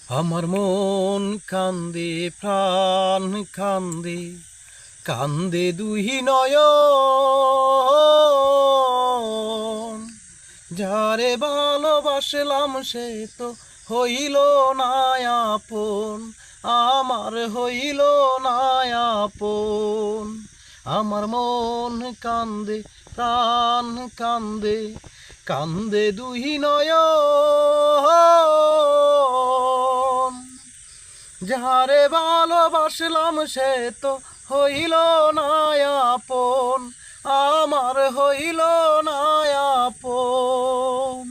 আমার মন কান্দে, প্রাণ কান্দে, কান্দে দুই নয়ন। যারে ভালোবাসলাম সে তো হইল না আপন, আমার হইল না আপন। আমার মন কান্দে, প্রাণ কান্দে, কান্দে দুই নয়ন। যারে ভালোবাসলাম সে তো হইল না আপন, আমার হইল না আপন।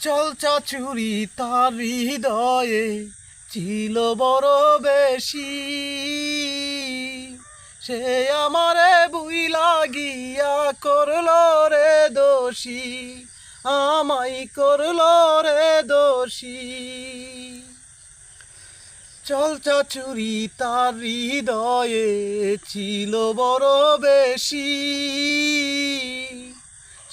চল চাচুরি তার হৃদয়ে ছিল বড় বেশি, সে আমারে বুইলা গিয়া করল রে দোষী, আমায় করল রে দোষী। চল চাচুরি তার হৃদয়ে ছিল বড় বেশি,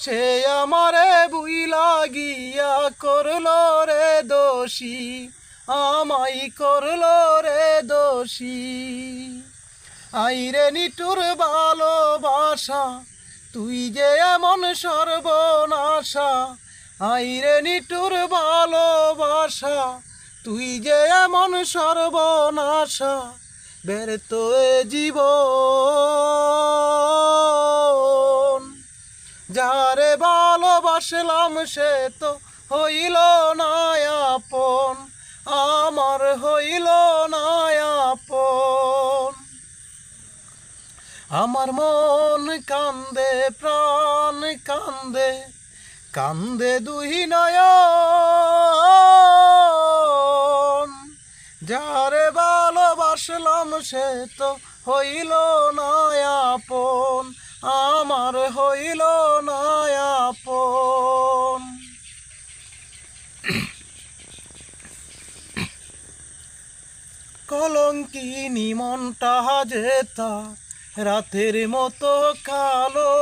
সে আমারে বুইলা গিয়া করল রে দোষী, আমায় করল রে দোষী। আইরে নিটুর ভালোবাসা, তুই যে এমন সর্বনাশা। আইরে নিটুর ভালোবাসা, তুই যে এমন সর্বনাশা। ব্যর্থ এ জীবন, যারে ভালোবাসলাম সে তো হইল না আপন, আমার হইল না আপন। আমার মন কান্দে, প্রাণ কান্দে, কান্দে দুই নয়ন। যারে ভালোবাসলাম সে তো হইল না আপন, আমার হইল না আপন। কলঙ্কিনী মনটা যেতা রাতের মতো কালো,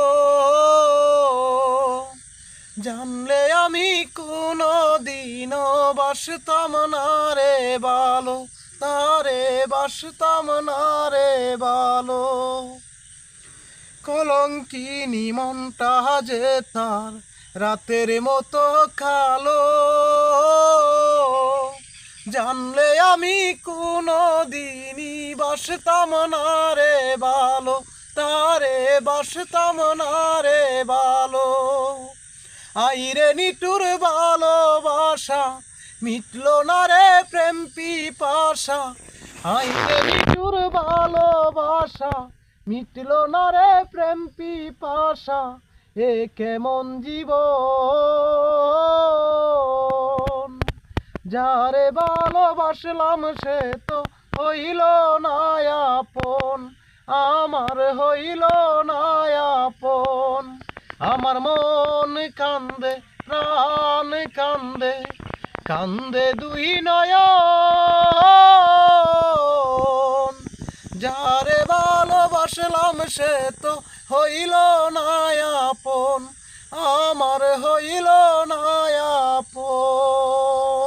জানলে আমি কোনো দিনও বাসতাম না রে ভালো, তারে বাসতাম না রে ভালো। কলঙ্কিনী মনটা যে তার রাতের মতো কালো, জানলে আমি কোনো দিনই বাসতাম না রে ভালো, তারে বাসতাম না রে ভালো। আইরে নিটুর ভালোবাসা, মিটল না রে প্রেম পিপাসা। আইরে নিটুর ভালোবাসা, মিটল না রে প্রেম পিপাসা। এ কেমন জীবন, যারে ভালোবাসলাম সে তো হইল না আপন, আমার হইল না আপন। আমার মন কান্দে, প্রাণ কান্দে, কান্দে দুই নয়ন। যারে ভালোবাসলাম সে তো হইল না আপন, আমার হইল না আপন।